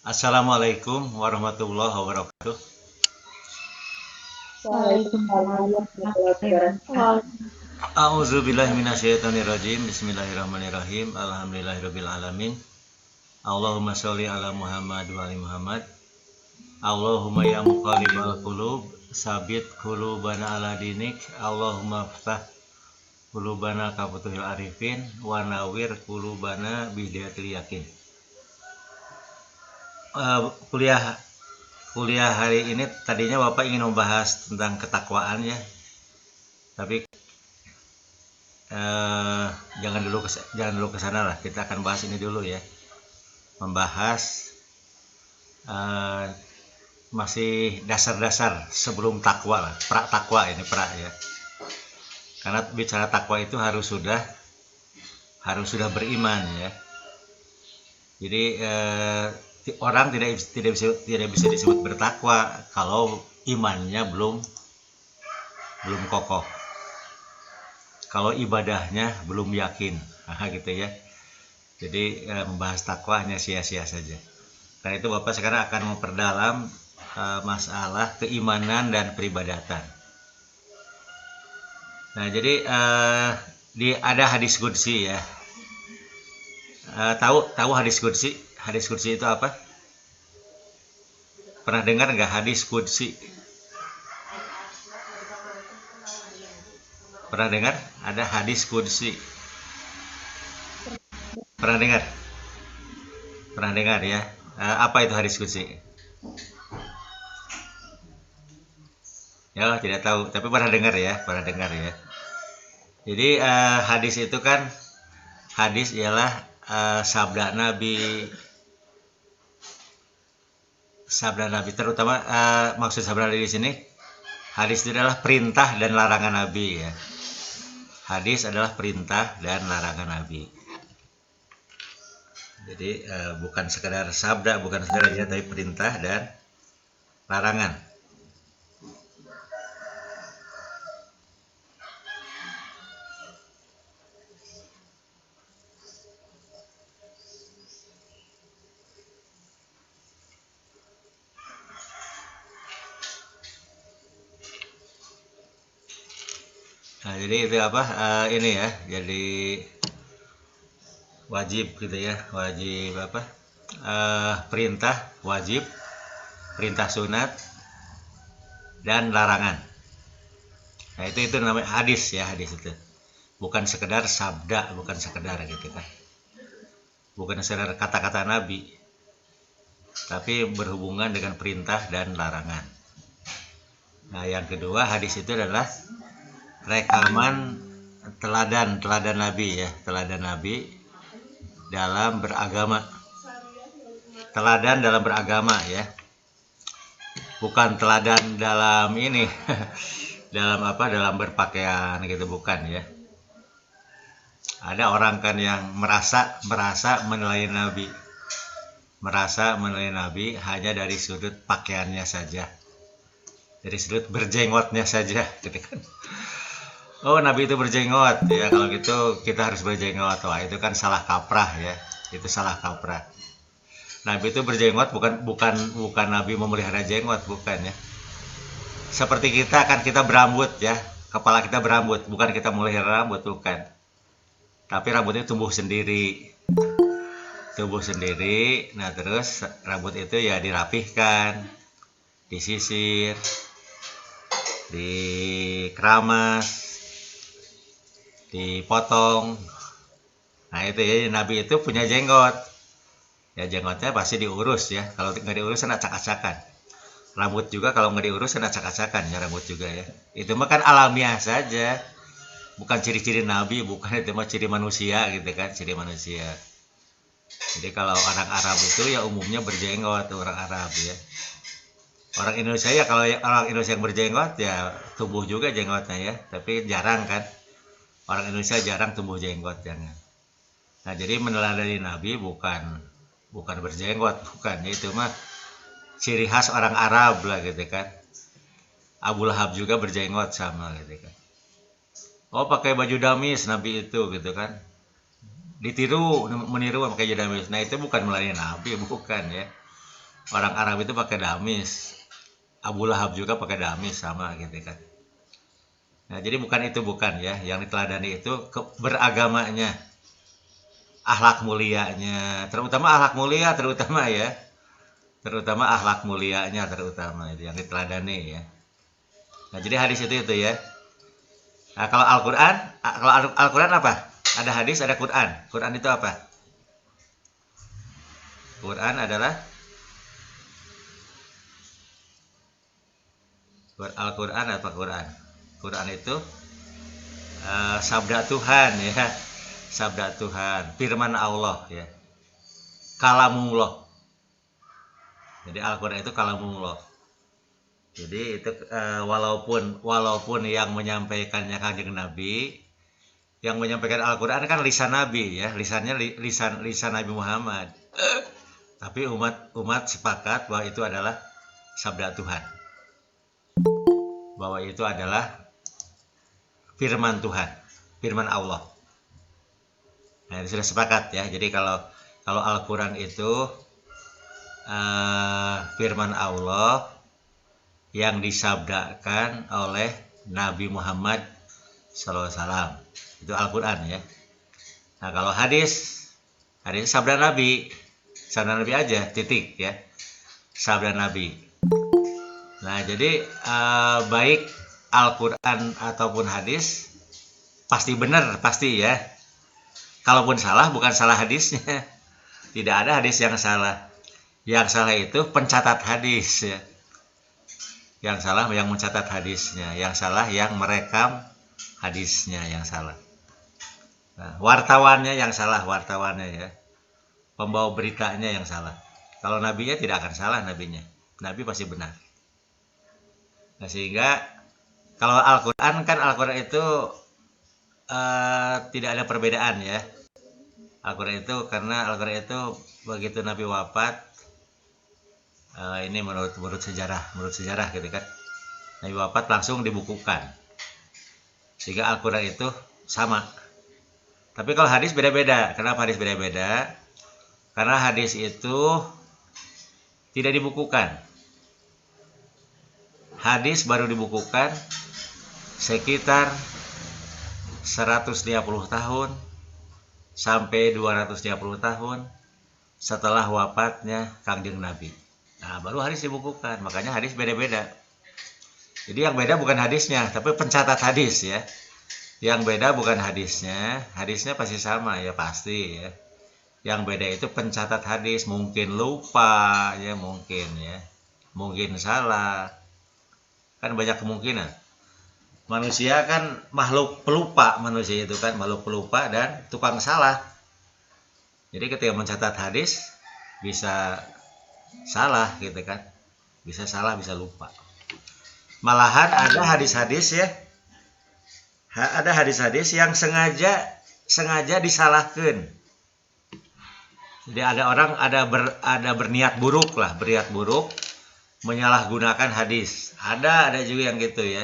Assalamualaikum warahmatullahi wabarakatuh. Waalaikumsalam warahmatullahi wabarakatuh. A'udzubillahi minasyaitonirrajim. Bismillahirrahmanirrahim. Alhamdulillahirabbil alamin. Allahumma sholli ala Muhammad wa ali Muhammad. Allahumma ya muqallibal qulub, sabit qulubana ala dinik. Allahumma ftah qulubana ka futuhil arifin wa nawwir qulubana bihidayatil yakin. Kuliah kuliah hari ini tadinya Bapak ingin membahas tentang ketakwaan ya, tapi jangan dulu ke sana lah. Kita akan bahas ini dulu ya, membahas masih dasar-dasar sebelum takwa lah, pra takwa ini ya. Karena bicara takwa itu harus sudah beriman ya. Jadi orang tidak bisa disebut bertakwa kalau imannya belum kokoh, kalau ibadahnya belum yakin, gitu ya. Jadi membahas takwa hanya sia-sia saja. Karena itu Bapak sekarang akan memperdalam masalah keimanan dan peribadatan. Nah, jadi ada hadis qudsi ya. Tahu hadis qudsi? Hadis qudsi itu apa? Pernah dengar nggak hadis qudsi? Pernah dengar? Ada hadis qudsi. Pernah dengar? Pernah dengar ya? Apa itu hadis qudsi? Ya, tidak tahu, tapi pernah dengar ya, pernah dengar ya. Jadi hadis itu kan, hadis ialah sabda Nabi, terutama maksud sabda Nabi di sini, hadis itu adalah perintah dan larangan Nabi ya. Hadis adalah perintah dan larangan Nabi. Jadi bukan sekedar sabda, bukan sekedar ya, tapi perintah dan larangan. Nah, jadi itu apa? Ini ya, jadi wajib gitu ya, wajib apa? Perintah wajib, perintah sunat, dan larangan. Nah, itu namanya hadis ya, hadis itu. Bukan sekedar sabda, bukan sekedar gitu kan. Bukan sekedar kata-kata Nabi, tapi berhubungan dengan perintah dan larangan. Nah, yang kedua, hadis itu adalah rekaman teladan Nabi ya, teladan Nabi dalam beragama. Teladan dalam beragama ya. Bukan teladan dalam ini dalam apa? Dalam berpakaian gitu, bukan ya. Ada orang kan yang merasa menilai Nabi. Merasa menilai Nabi hanya dari sudut pakaiannya saja. Dari sudut berjenggotnya saja gitu kan. Oh, Nabi itu berjenggot ya, kalau gitu kita harus berjenggot. Wah, itu kan salah kaprah ya. Itu salah kaprah. Nabi itu berjenggot bukan Nabi memelihara jenggot, bukan ya. Seperti kita kan, kita berambut ya. Kepala kita berambut, bukan kita memelihara rambut, bukan. Tapi rambutnya tumbuh sendiri. Tumbuh sendiri. Nah, terus rambut itu ya dirapihkan, disisir, dikeramas, dipotong. Nah, itu ya, Nabi itu punya jenggot ya. Jenggotnya pasti diurus ya. Kalau nggak diurus kan acak-acakan. Rambut juga kalau nggak diurus kan acak-acakan ya, rambut juga ya. Itu mah kan alamiah saja, bukan ciri-ciri Nabi, bukan. Itu mah ciri manusia gitu kan, ciri manusia. Jadi kalau orang Arab itu ya umumnya berjenggot, orang Arab ya. Orang Indonesia ya, kalau orang Indonesia yang berjenggot ya tumbuh juga jenggotnya ya, tapi jarang kan. Orang Indonesia jarang tumbuh jenggot, jangan. Nah, jadi meneladani Nabi bukan berjenggot, bukan. Itu mah ciri khas orang Arab lah gitu kan. Abu Lahab juga berjenggot sama gitu kan. Oh, pakai baju damis Nabi itu gitu kan. Meniru pakai baju damis. Nah, itu bukan melayani Nabi, bukan ya. Orang Arab itu pakai damis. Abu Lahab juga pakai damis sama gitu kan. Nah, jadi bukan ya. Yang diteladani itu beragamanya, akhlak mulianya, terutama akhlak mulia terutama ya. Terutama akhlak mulianya terutama itu yang diteladani ya. Nah, jadi hadis itu ya. Nah, kalau Al-Qur'an apa? Ada hadis, ada Quran. Quran itu apa? Quran adalah Al-Quran apa Quran? Quran itu sabda Tuhan ya, sabda Tuhan, firman Allah ya, kalamullah. Jadi Al-Quran itu kalamullah. Jadi itu walaupun yang menyampaikannya Kanjeng Nabi, yang menyampaikan Al-Quran kan lisan Nabi ya, lisannya lisan Nabi Muhammad. Tapi umat sepakat bahwa itu adalah sabda Tuhan, bahwa itu adalah firman Tuhan, firman Allah. Nah, sudah sepakat ya. Jadi kalau Al-Quran itu firman Allah yang disabdakan oleh Nabi Muhammad SAW, itu Al-Quran ya. Nah, kalau hadis sabda Nabi aja, titik ya, sabda Nabi. Nah, jadi baik Al-Quran ataupun hadis pasti benar, pasti ya. Kalaupun salah, bukan salah hadisnya. Tidak ada hadis yang salah. Yang salah itu pencatat hadis ya. Yang salah yang mencatat hadisnya, yang salah yang merekam hadisnya yang salah. Nah, wartawannya yang salah, wartawannya ya. Pembawa beritanya yang salah. Kalau nabinya tidak akan salah nabinya. Nabi pasti benar. Nah, sehingga kalau Al-Quran kan Al-Quran itu tidak ada perbedaan ya. Al-Quran itu karena Al-Quran itu begitu Nabi wafat, ini menurut sejarah gitu kan. Nabi wafat langsung dibukukan. Sehingga Al-Quran itu sama. Tapi kalau hadis beda-beda. Kenapa hadis beda-beda? Karena hadis itu tidak dibukukan. Hadis baru dibukukan sekitar 150 tahun sampai 230 tahun setelah wafatnya Kangjeng Nabi. Nah, baru hadis dibukukan. Makanya hadis beda-beda. Jadi yang beda bukan hadisnya, tapi pencatat hadis ya. Yang beda bukan hadisnya pasti sama ya, pasti ya. Yang beda itu pencatat hadis, mungkin lupa ya, mungkin salah. Kan banyak kemungkinan. Manusia kan makhluk pelupa, manusia itu kan makhluk pelupa dan tukang salah. Jadi ketika mencatat hadis bisa salah gitu kan. Bisa salah, bisa lupa. Malahan ada hadis-hadis ya. Ada hadis-hadis yang sengaja disalahkan. Jadi ada orang ada berniat buruk menyalahgunakan hadis. Ada juga yang gitu ya.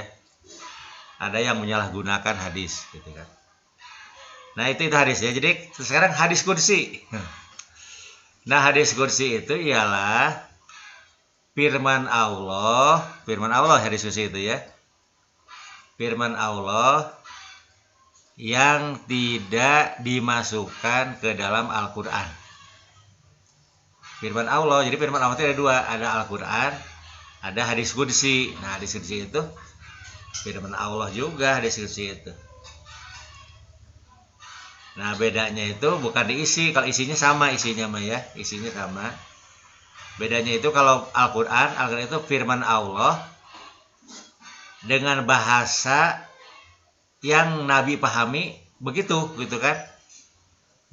Ada yang menyalahgunakan hadis gitu kan. Nah, itu hadis ya. Jadi sekarang hadis kursi. Nah, hadis kursi itu ialah firman Allah hadis kursi itu ya. Firman Allah yang tidak dimasukkan ke dalam Al-Quran. Firman Allah, jadi firman Allah itu ada dua, ada Al-Quran, ada hadis kursi. Nah, hadis kursi itu firman Allah juga, hadis kursi itu. Nah, bedanya itu bukan diisi, kalau isinya sama, isinya sama. Bedanya itu kalau Al-Quran itu firman Allah dengan bahasa yang Nabi pahami begitu, gitu kan?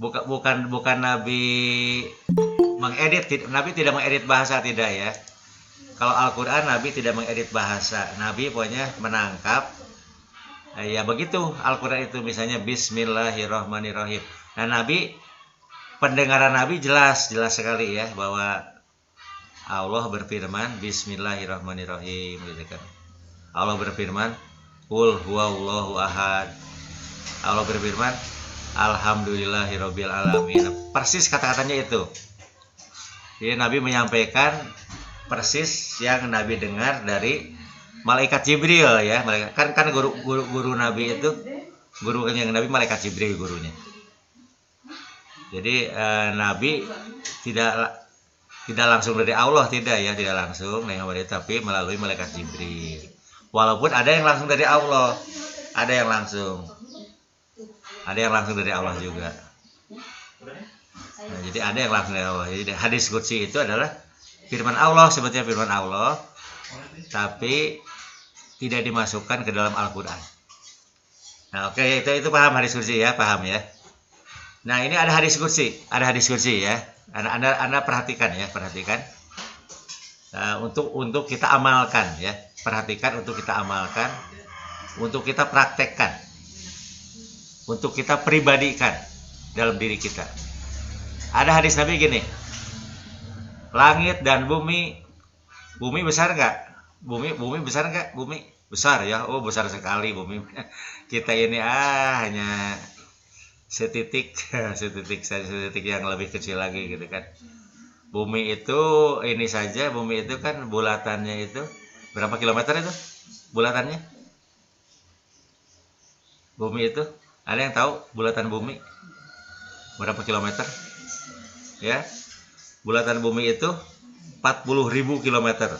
Bukan Nabi mengedit, Nabi tidak mengedit bahasa, tidak ya. Kalau Al-Quran Nabi tidak mengedit bahasa, Nabi pokoknya menangkap ya begitu. Al-Quran itu misalnya Bismillahirrahmanirrahim. Nah, Nabi, pendengaran Nabi jelas sekali ya, bahwa Allah berfirman Bismillahirrahmanirrahim gitu kan. Allah berfirman Qul huwallahu ahad. Allah berfirman Alhamdulillahirabbil alamin. Persis kata-katanya itu. Jadi Nabi menyampaikan persis yang Nabi dengar dari malaikat Jibril ya. Kan guru Nabi itu, guru yang Nabi malaikat Jibril gurunya. Jadi Nabi tidak langsung dari Allah, tidak langsung tapi melalui malaikat Jibril. Walaupun ada yang langsung dari Allah, ada yang langsung dari Allah juga. Nah, jadi ada yang langsung dari Allah. Jadi hadis qudsi itu adalah firman Allah, sebetulnya firman Allah, tapi tidak dimasukkan ke dalam Al-Quran. Nah, oke, itu paham hadis qudsi ya, paham ya. Nah, ini ada hadis qudsi ya. Anda perhatikan ya, untuk kita amalkan ya, perhatikan untuk kita amalkan, untuk kita praktekkan, untuk kita pribadikan dalam diri kita. Ada hadis Nabi gini, langit dan bumi besar nggak? Bumi besar nggak? Bumi besar ya, oh besar sekali bumi. Kita ini hanya setitik yang lebih kecil lagi gitu kan. Bumi itu ini saja, bumi itu kan bulatannya itu berapa kilometer itu bulatannya? Bumi itu ada yang tahu bulatan bumi berapa kilometer? Ya, bulatan bumi itu 40.000 kilometer.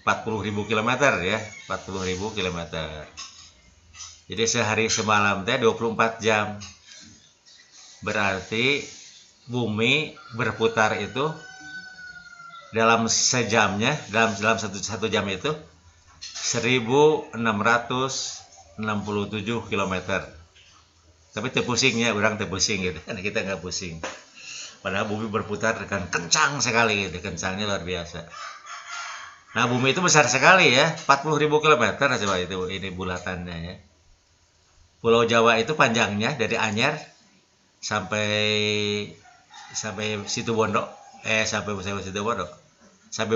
40.000 kilometer ya, 40.000 kilometer. Jadi sehari semalam teh 24 jam. Berarti bumi berputar itu dalam sejamnya, dalam satu jam itu 1667 kilometer. Tapi terpusingnya, orang terpusing gitu. Karena kita nggak pusing. Padahal bumi berputar dengan kencang sekali gitu, kencangnya luar biasa. Nah, bumi itu besar sekali ya, 40.000 kilometer coba itu ini bulatannya ya. Pulau Jawa itu panjangnya dari Anyar sampai Situbondo, sampai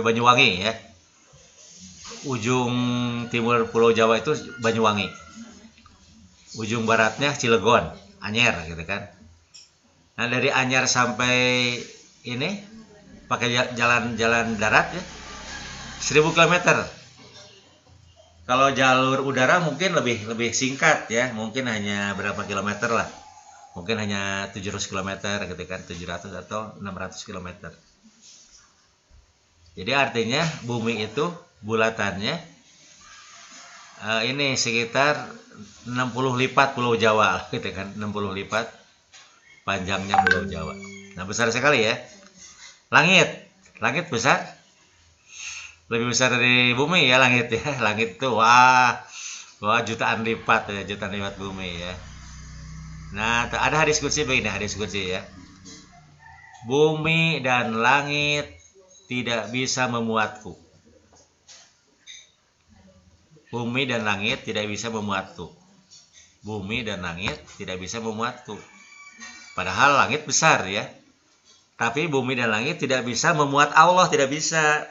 Banyuwangi ya. Ujung timur Pulau Jawa itu Banyuwangi. Ujung baratnya Cilegon, Anyer gitu kan. Nah, dari Anyer sampai ini pakai jalan darat ya 1000 km. Kalau jalur udara mungkin lebih singkat ya, mungkin hanya berapa kilometer lah. Mungkin hanya 700 km gitu kan, 700 atau 600 km. Jadi artinya bumi itu bulatannya ini sekitar 60 lipat Pulau Jawa gitu kan, 60 lipat panjangnya Pulau Jawa. Nah, besar sekali ya. Langit besar, lebih besar dari bumi ya langit ya. Langit itu wah jutaan lipat ya, jutaan lipat bumi ya. Nah, ada hadis qudsi begini, hadis qudsi ya. Bumi dan langit tidak bisa memuatku. Bumi dan langit tidak bisa memuatku. Bumi dan langit tidak bisa memuatku. Padahal langit besar ya. Tapi bumi dan langit tidak bisa memuat Allah, tidak bisa.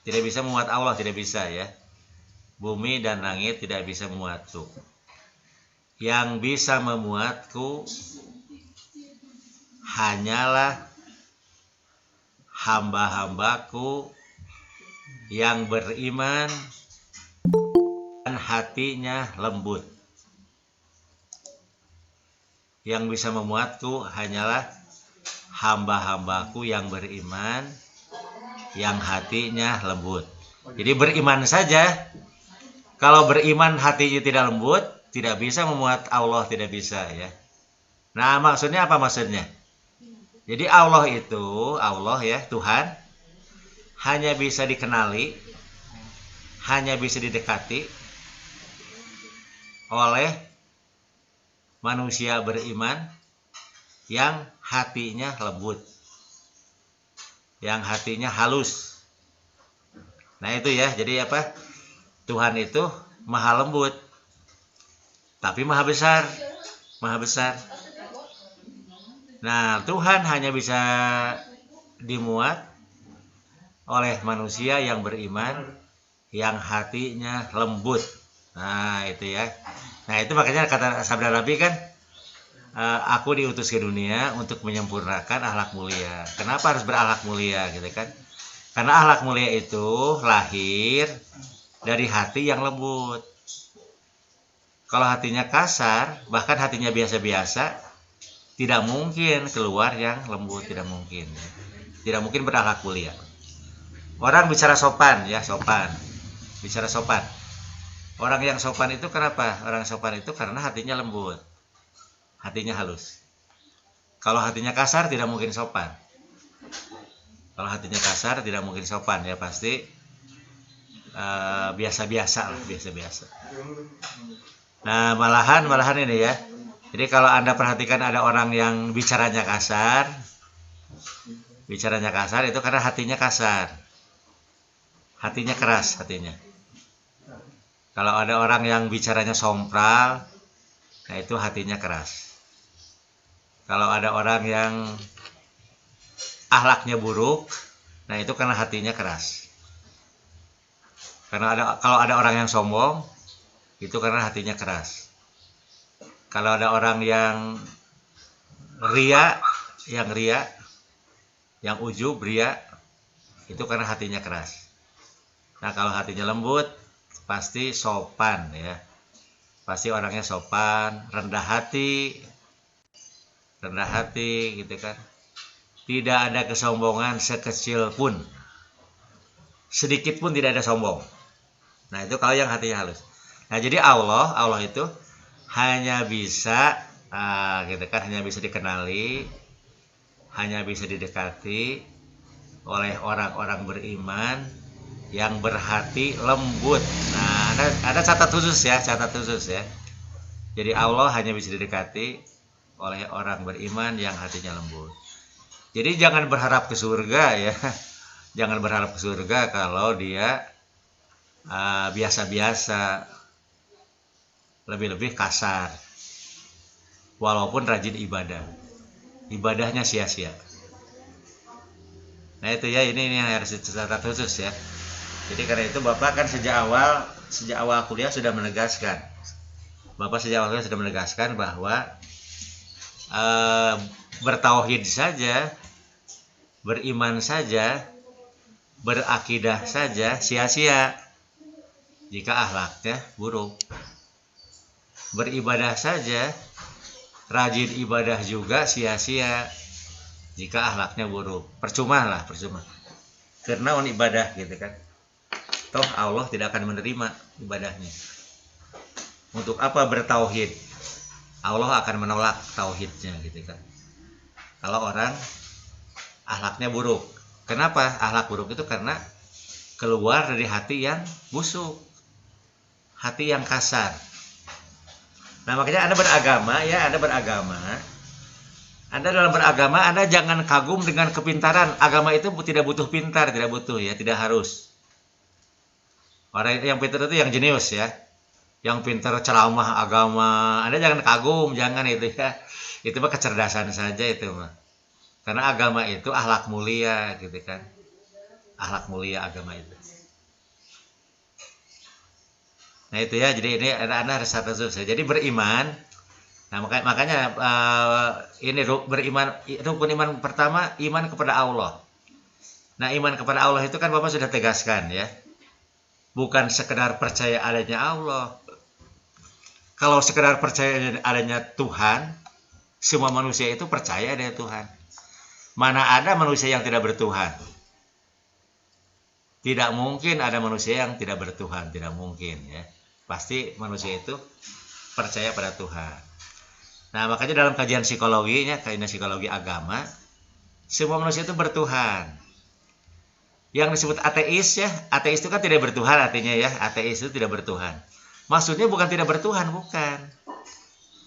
Tidak bisa memuat Allah, tidak bisa ya. Bumi dan langit tidak bisa memuatku. Yang bisa memuatku hanyalah hamba-hambaku yang beriman dan hatinya lembut. Yang bisa memuatku hanyalah hamba-hambaku yang beriman, yang hatinya lembut. Jadi beriman saja. Kalau beriman hatinya tidak lembut, tidak bisa memuat Allah, tidak bisa ya. Nah, maksudnya apa maksudnya? Jadi Allah ya, Tuhan hanya bisa dikenali, hanya bisa didekati oleh manusia beriman yang hatinya lembut, yang hatinya halus. Nah, itu ya. Jadi apa? Tuhan itu maha lembut, tapi maha besar. Nah, Tuhan hanya bisa dimuat oleh manusia yang beriman, yang hatinya lembut. Nah, itu ya. Nah, itu makanya kata sabda Nabi kan, aku diutus ke dunia untuk menyempurnakan akhlak mulia. Kenapa harus berakhlak mulia gitu kan? Karena akhlak mulia itu lahir dari hati yang lembut. Kalau hatinya kasar, bahkan hatinya biasa-biasa, tidak mungkin keluar yang lembut, tidak mungkin. Tidak mungkin berakhlak mulia. Orang bicara sopan ya, sopan. Bicara sopan. Orang yang sopan itu kenapa? Orang sopan itu karena hatinya lembut. Hatinya halus. Kalau hatinya kasar tidak mungkin sopan. Kalau hatinya kasar tidak mungkin sopan ya, pasti biasa-biasa lah, biasa-biasa. Nah, malahan ini ya. Jadi kalau Anda perhatikan ada orang yang bicaranya kasar itu karena hatinya kasar. Hatinya keras hatinya. Kalau ada orang yang bicaranya sompral, nah itu hatinya keras. Kalau ada orang yang akhlaknya buruk, nah itu karena hatinya keras. Kalau ada orang yang sombong, itu karena hatinya keras. Kalau ada orang yang ria, yang ujub, ria, itu karena hatinya keras. Nah, kalau hatinya lembut, pasti sopan ya. Pasti orangnya sopan, rendah hati gitu kan. Tidak ada kesombongan sekecil pun. Sedikit pun tidak ada sombong. Nah, itu kalau yang hatinya halus. Nah, jadi Allah itu hanya bisa gitu kan, hanya bisa dikenali, hanya bisa didekati oleh orang-orang beriman yang berhati lembut. Nah, ada catat khusus ya. Jadi Allah hanya bisa didekati oleh orang beriman yang hatinya lembut. Jadi jangan berharap ke surga ya. Jangan berharap ke surga kalau dia biasa-biasa, lebih-lebih kasar. Walaupun rajin ibadah. Ibadahnya sia-sia. Nah itu ya, ini yang harus dicatat khusus ya. Jadi karena itu Bapak kan sejak awal kuliah sudah menegaskan. Bahwa bertauhid saja, beriman saja, berakidah saja sia-sia jika akhlaknya buruk. Beribadah saja, rajin ibadah juga sia-sia jika akhlaknya buruk. Percuma. Karena ibadah gitu kan. Toh Allah tidak akan menerima ibadahnya. Untuk apa bertauhid? Allah akan menolak tauhidnya gitu kan. Kalau orang akhlaknya buruk. Kenapa akhlak buruk itu? Karena keluar dari hati yang busuk, hati yang kasar. Nah makanya Anda beragama. Anda dalam beragama, Anda jangan kagum dengan kepintaran. Agama itu tidak butuh pintar, tidak harus. Orang yang pintar itu yang jenius ya, yang pintar ceramah agama. Anda jangan kagum, jangan itu ya. Itu mah kecerdasan saja itu mah. Karena agama itu akhlak mulia gitu kan. Akhlak mulia agama itu. Nah itu ya, jadi ini Anda harus satu susah. Jadi beriman. Nah makanya ini beriman, rukun iman pertama, iman kepada Allah. Nah iman kepada Allah itu kan Bapak sudah tegaskan ya. Bukan sekedar percaya adanya Allah. Kalau sekedar percaya adanya Tuhan, semua manusia itu percaya adanya Tuhan. Mana ada manusia yang tidak bertuhan? Tidak mungkin ada manusia yang tidak bertuhan, tidak mungkin ya. Pasti manusia itu percaya pada Tuhan. Nah, makanya dalam kajian psikologinya, psikologi agama, semua manusia itu bertuhan. Yang disebut ateis ya, ateis itu kan tidak bertuhan artinya ya, ateis itu tidak bertuhan. Maksudnya bukan tidak bertuhan, bukan.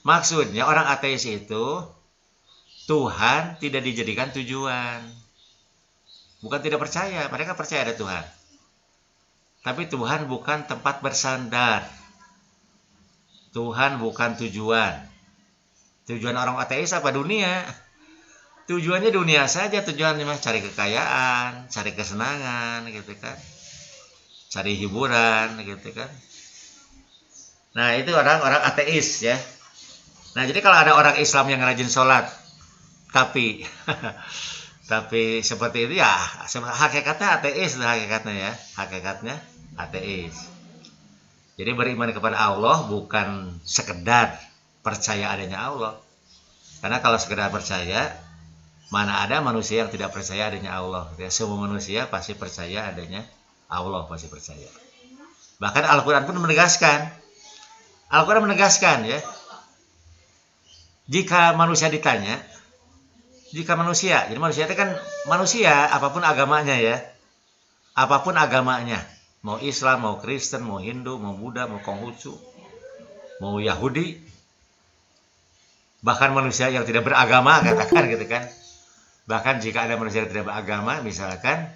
Maksudnya orang ateis itu Tuhan tidak dijadikan tujuan. Bukan tidak percaya, mereka percaya ada Tuhan. Tapi Tuhan bukan tempat bersandar. Tuhan bukan tujuan. Tujuan orang ateis apa? Dunia. Tujuannya dunia saja, tujuannya cari kekayaan, cari kesenangan gitu kan. Cari hiburan gitu kan. Nah, itu orang-orang ateis ya. Nah, jadi kalau ada orang Islam yang rajin sholat, tapi tapi seperti itu ya, hakikatnya ateis, hakikatnya ateis. Jadi beriman kepada Allah bukan sekedar percaya adanya Allah. Karena kalau sekedar percaya, mana ada manusia yang tidak percaya adanya Allah. Semua manusia pasti percaya adanya Allah, pasti percaya. Bahkan Al-Quran pun menegaskan. Al-Quran menegaskan ya. Jika manusia ditanya, jadi manusia itu kan manusia, apapun agamanya ya. Apapun agamanya. Mau Islam, mau Kristen, mau Hindu, mau Buddha, mau Konghucu, mau Yahudi. Bahkan manusia yang tidak beragama, katakan gitu kan. Bahkan jika ada manusia yang tidak beragama, misalkan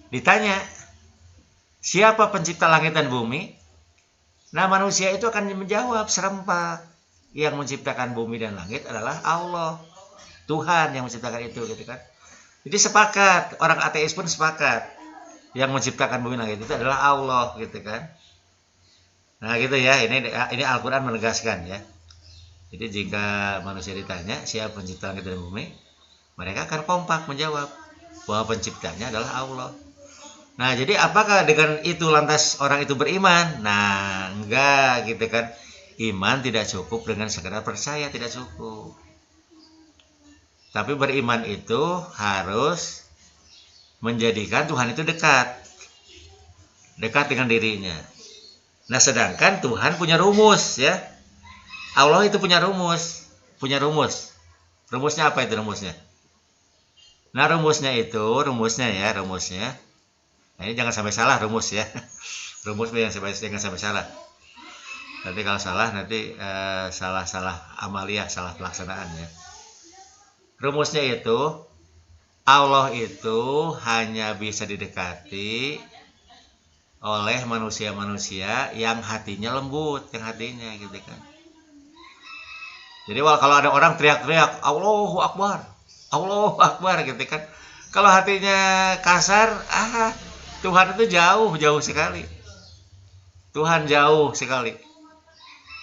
ditanya, siapa pencipta langit dan bumi? Nah, manusia itu akan menjawab serempak. Yang menciptakan bumi dan langit adalah Allah. Tuhan yang menciptakan itu, gitu kan. Jadi sepakat, orang ateis pun sepakat. Yang menciptakan bumi dan langit itu adalah Allah, gitu kan. Nah, gitu ya. Ini Al-Quran menegaskan ya. Jadi jika manusia ditanya, siapa pencipta langit dan bumi? Mereka akan kompak menjawab bahwa penciptanya adalah Allah. Nah, jadi apakah dengan itu lantas orang itu beriman? Nah, enggak gitu kan. Iman tidak cukup dengan sekedar percaya, tidak cukup. Tapi beriman itu harus menjadikan Tuhan itu dekat. Dekat dengan dirinya. Nah, sedangkan Tuhan punya rumus ya. Allah itu punya rumus. Rumusnya apa itu rumusnya? Nah, rumusnya. Nah, ini jangan sampai salah rumus ya. Rumusnya jangan sampai salah. Nanti kalau salah nanti salah amalia, salah pelaksanaan ya. Rumusnya itu Allah itu hanya bisa didekati oleh manusia-manusia yang hatinya lembut, yang hatinya gitu kan. Jadi kalau ada orang teriak-teriak Allahu Akbar gitu kan. Kalau hatinya kasar, Tuhan itu jauh sekali. Tuhan jauh sekali.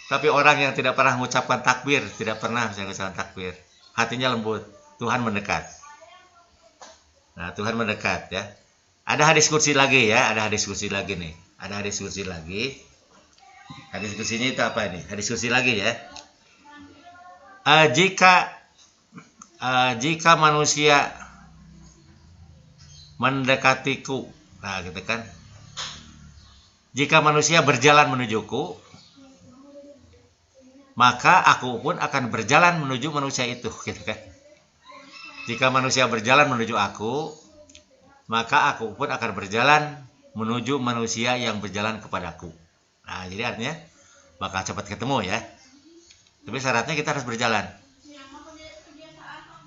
Tapi orang yang tidak pernah mengucapkan takbir, tidak pernah mengucapkan takbir, hatinya lembut, Tuhan mendekat. Nah, Tuhan mendekat ya. Ada hadis kursi lagi ya, Hadis kursi lagi. Hadis kursinya itu apa ini? Hadis kursi lagi ya. Jika manusia mendekatiku, nah gitu kan. Jika manusia berjalan menujuku, maka aku pun akan berjalan menuju manusia itu, gitu kan. Jika manusia berjalan menuju aku, maka aku pun akan berjalan menuju manusia yang berjalan kepadaku. Nah, jadi artinya bakal cepat ketemu ya. Tapi syaratnya kita harus berjalan.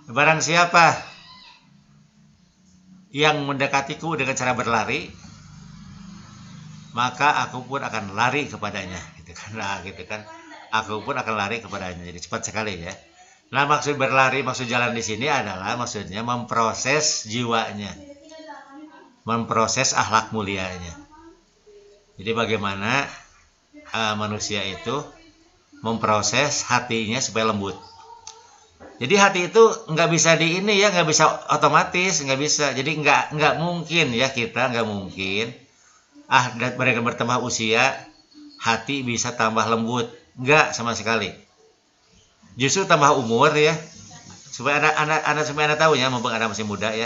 Barang siapa yang mendekatiku dengan cara berlari, maka aku pun akan lari kepadanya, gitu kan. Nah, gitu kan. Aku pun akan lari kepadanya. Jadi cepat sekali ya. Nah, maksud berlari, maksud jalan di sini adalah maksudnya memproses jiwanya, memproses akhlak mulianya. Jadi bagaimana manusia itu memproses hatinya supaya lembut. Jadi hati itu nggak bisa nggak bisa otomatis, nggak bisa. Jadi nggak mungkin ya, kita nggak mungkin. Mereka bertambah usia, hati bisa tambah lembut, nggak sama sekali. Justru tambah umur ya, supaya anda tahu ya, mumpung anda masih muda ya,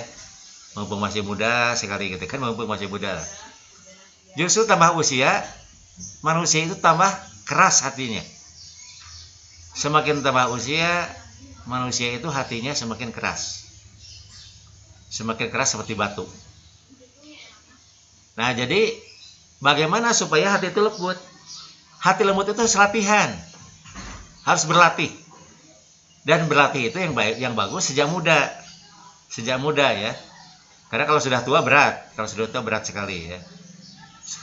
mumpung masih muda sekali gitu kan, mumpung masih muda. Justru tambah usia, manusia itu tambah keras hatinya. Semakin tambah usia, manusia itu hatinya semakin keras. Semakin keras seperti batu. Nah, jadi bagaimana supaya hati itu lembut? Hati lembut itu harus latihan. Harus berlatih. Dan berlatih itu yang bagus sejak muda. Sejak muda ya. Karena kalau sudah tua berat. Kalau sudah tua berat sekali ya.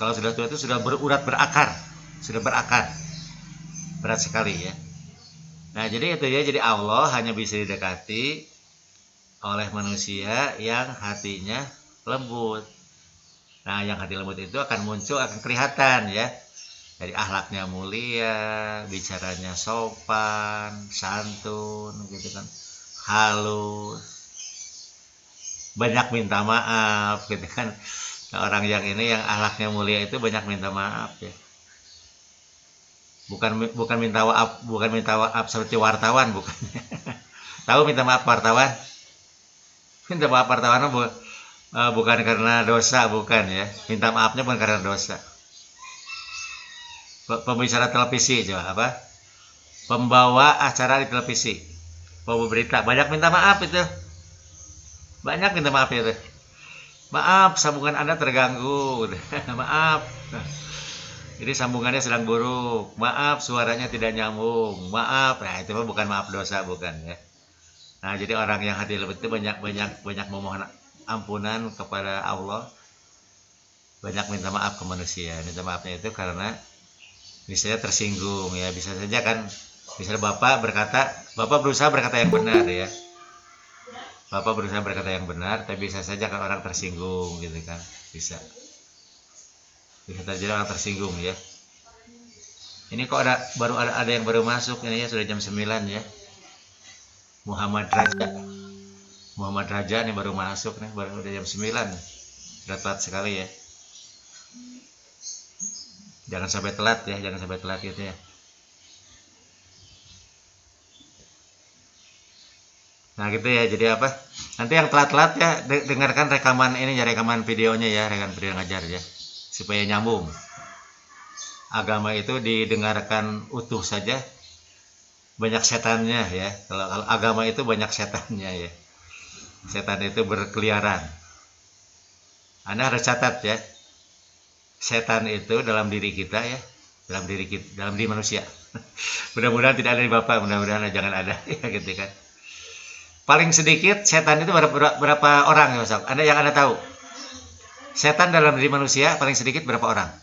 Kalau sudah tua itu sudah berakar. Sudah berakar. Berat sekali ya. Nah, jadi itu ya, jadi Allah hanya bisa didekati oleh manusia yang hatinya lembut. Nah, yang hati lembut itu akan muncul, akan kelihatan ya. Jadi akhlaknya mulia, bicaranya sopan, santun gitu kan, halus, banyak minta maaf gitu kan. Nah, orang yang ini yang akhlaknya mulia itu banyak minta maaf ya. Bukan bukan minta maaf seperti wartawan, bukan. Tahu minta maaf wartawan? Minta maaf wartawan bukan karena dosa, bukan ya. Minta maafnya bukan karena dosa. Pembicara televisi coba apa? Pembawa acara di televisi, pembawa berita, banyak minta maaf itu. Banyak minta maaf itu. Maaf, sambungan Anda terganggu. Maaf. Jadi sambungannya sedang buruk. Maaf, suaranya tidak nyambung. Maaf. Nah, itu bukan maaf dosa, bukan ya. Nah, jadi orang yang hati lembut itu banyak memohon ampunan kepada Allah. Banyak minta maaf ke manusia. Minta maafnya itu karena misalnya tersinggung ya, bisa saja kan, misalnya Bapak berusaha berkata yang benar ya. Bapak berusaha berkata yang benar, tapi bisa saja kan orang tersinggung gitu kan. Bisa terjadi orang tersinggung ya. Ini kok ada yang baru masuk ini ya, sudah jam 9 ya. Muhammad Raja nih baru masuk nih, baru udah jam 9. Sudah telat sekali ya. Jangan sampai telat gitu ya. Nah gitu ya, jadi apa? Nanti yang telat-telat ya dengarkan rekaman ini ya, rekaman videonya ya, rekaman video ngajar ya, supaya nyambung. Agama itu didengarkan utuh saja, banyak setannya ya. Kalau agama itu banyak setannya ya. Setan itu berkeliaran. Anda harus catat ya. Setan itu dalam diri kita ya, dalam diri manusia. Mudah-mudahan tidak ada di Bapak, mudah-mudahan jangan ada ya gitu kan. Paling sedikit setan itu berapa orang ya Mas? Yang Anda tahu? Setan dalam diri manusia paling sedikit berapa orang?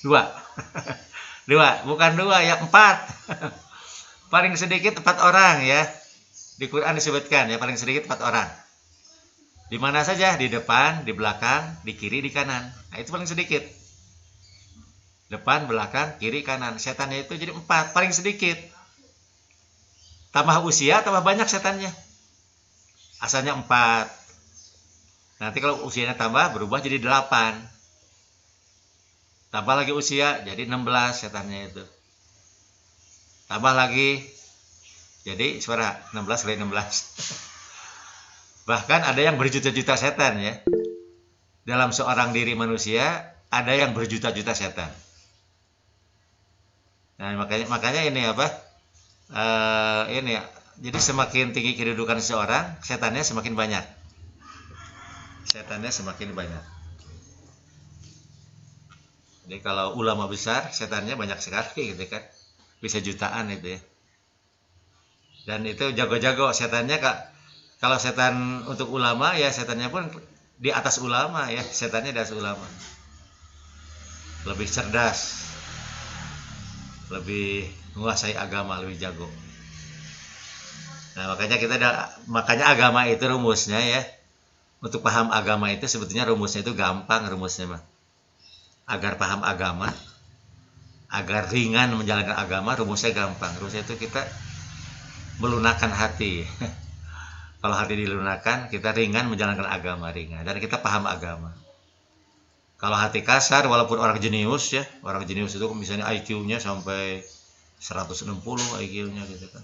2. 2, bukan 2 ya, 4. Paling sedikit 4 orang ya. Di Quran disebutkan ya, paling sedikit 4 orang. Di mana saja? Di depan, di belakang, di kiri, di kanan. Nah, itu paling sedikit. Depan, belakang, kiri, kanan. Setannya itu jadi 4, paling sedikit. Tambah usia, tambah banyak setannya. Asalnya 4. Nanti kalau usianya tambah, berubah jadi 8. Tambah lagi usia, jadi 16 setannya itu. Tambah lagi, jadi suara 16 kali 16. Bahkan ada yang berjuta-juta setan ya. Dalam seorang diri manusia ada yang berjuta-juta setan. Nah, makanya ini apa? Ini ya. Jadi semakin tinggi kedudukan seseorang, setannya semakin banyak. Setannya semakin banyak. Jadi kalau ulama besar, setannya banyak sekali gitu kan. Bisa jutaan itu ya. Dan itu jago-jago setannya, Kak. Kalau setan untuk ulama ya, setannya pun di atas ulama ya, setannya di atas ulama. Lebih cerdas, lebih menguasai agama, lebih jago. Nah, makanya agama itu rumusnya ya. Untuk paham agama itu sebetulnya rumusnya itu gampang rumusnya mah. Agar paham agama, agar ringan menjalankan agama, rumusnya gampang. Rumusnya itu kita melunakkan hati. Kalau hati dilunakkan, kita ringan menjalankan agama, ringan. Dan kita paham agama. Kalau hati kasar, walaupun orang jenius ya, orang jenius itu misalnya IQ-nya sampai 160 IQ-nya gitu kan.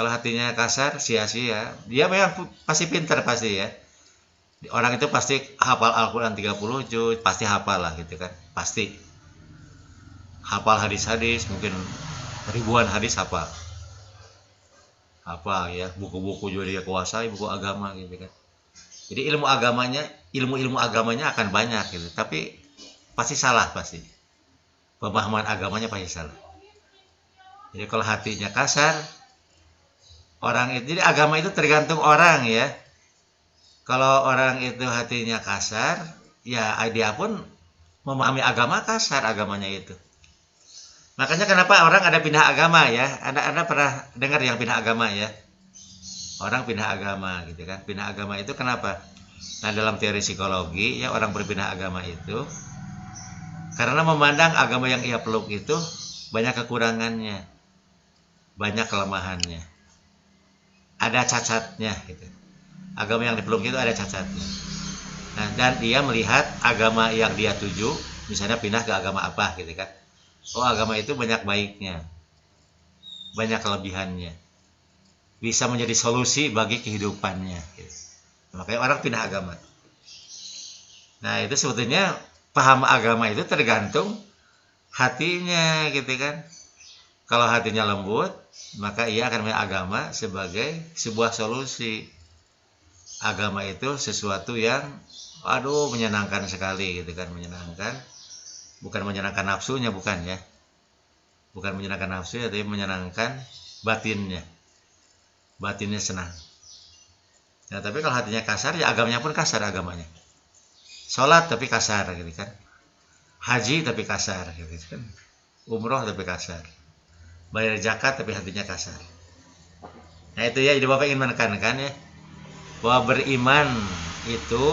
Kalau hatinya kasar, sia-sia. Dia memang pasti pintar pasti ya. Orang itu pasti hafal Al-Quran 30 juz, pasti hafal lah gitu kan. Pasti. Hafal hadis-hadis, mungkin ribuan hadis hafal. Apa ya, buku-buku juga dia kuasai, buku agama gitu kan. Jadi ilmu agamanya akan banyak gitu, tapi pasti salah pasti. Pemahaman agamanya pasti salah. Jadi kalau hatinya kasar, orang itu, jadi agama itu tergantung orang ya. Kalau orang itu hatinya kasar, ya dia pun memahami agama kasar agamanya itu. Makanya kenapa orang ada pindah agama ya? Anda pernah dengar yang pindah agama ya? Orang pindah agama gitu kan? Pindah agama itu kenapa? Nah, dalam teori psikologi ya, orang berpindah agama itu Karena memandang agama yang ia peluk itu banyak kekurangannya, banyak kelemahannya, ada cacatnya gitu. Agama yang dipeluk itu ada cacatnya. Nah, dan dia melihat agama yang dia tuju, misalnya pindah ke agama apa gitu kan. Oh, agama itu banyak baiknya, banyak kelebihannya, bisa menjadi solusi bagi kehidupannya gitu. Makanya orang pindah agama. Nah, itu sebetulnya paham agama itu tergantung hatinya gitu kan. Kalau hatinya lembut, maka ia akan melihat agama sebagai sebuah solusi. Agama itu sesuatu yang menyenangkan sekali gitu kan, menyenangkan. Bukan menyenangkan nafsunya, bukan ya. Bukan menyenangkan nafsu, tapi menyenangkan batinnya. Batinnya senang. Nah, tapi kalau hatinya kasar, ya agamanya pun kasar agamanya. Sholat tapi kasar gitu kan. Haji tapi kasar gitu kan. Umroh tapi kasar. Bayar zakat tapi hatinya kasar. Nah, itu ya, jadi Bapak ingin menekankan ya, bahwa beriman itu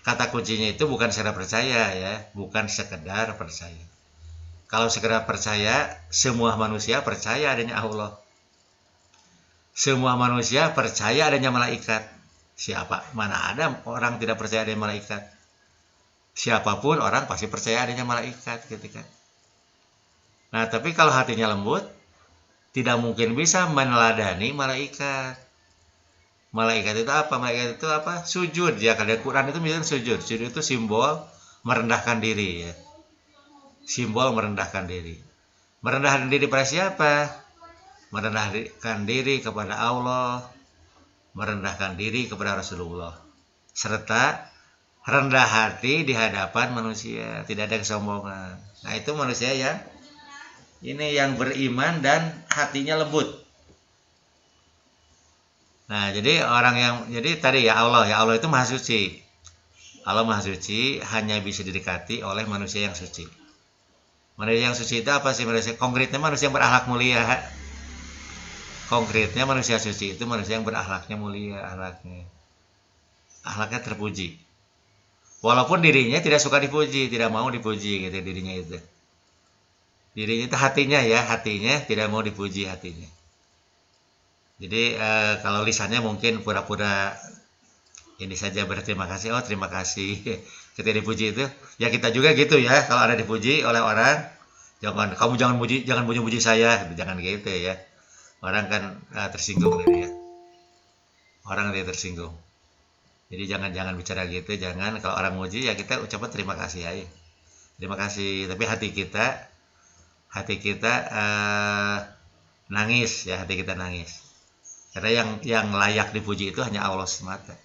kata kuncinya itu bukan sekedar percaya ya, bukan sekedar percaya. Kalau sekedar percaya, semua manusia percaya adanya Allah. Semua manusia percaya adanya malaikat. Mana ada orang tidak percaya adanya malaikat? Siapapun orang pasti percaya adanya malaikat gitu kan. Nah, tapi kalau hatinya lembut, tidak mungkin bisa meneladani malaikat. Malaikat itu apa? Malaikat itu apa? Sujud ya. Kalau Quran itu misalnya sujud. Sujud itu simbol merendahkan diri ya. Simbol merendahkan diri. Merendahkan diri pada siapa? Merendahkan diri kepada Allah, merendahkan diri kepada Rasulullah, serta rendah hati di hadapan manusia, tidak ada kesombongan. Nah, itu manusia yang beriman dan hatinya lembut. Nah, jadi tadi ya Allah itu maha suci. Allah maha suci, hanya bisa didekati oleh manusia yang suci. Manusia yang suci itu apa sih? Konkretnya manusia yang berakhlak mulia. Konkretnya manusia suci itu manusia yang berakhlaknya mulia, akhlaknya terpuji. Walaupun dirinya tidak suka dipuji, tidak mau dipuji gitu dirinya itu. Dirinya itu hatinya tidak mau dipuji hatinya. Jadi kalau lisannya mungkin pura-pura ini saja berterima kasih, terima kasih. Ketika dipuji itu, ya kita juga gitu ya. Kalau ada dipuji oleh orang, kamu jangan puji saya, jangan gitu ya. Orang kan tersinggung gitu ya. Orang dia tersinggung. Jadi jangan bicara gitu, jangan. Kalau orang muji ya kita ucapkan terima kasih aja. Terima kasih. Tapi hati kita nangis ya, hati kita nangis. Karena yang layak dipuji itu hanya Allah semata.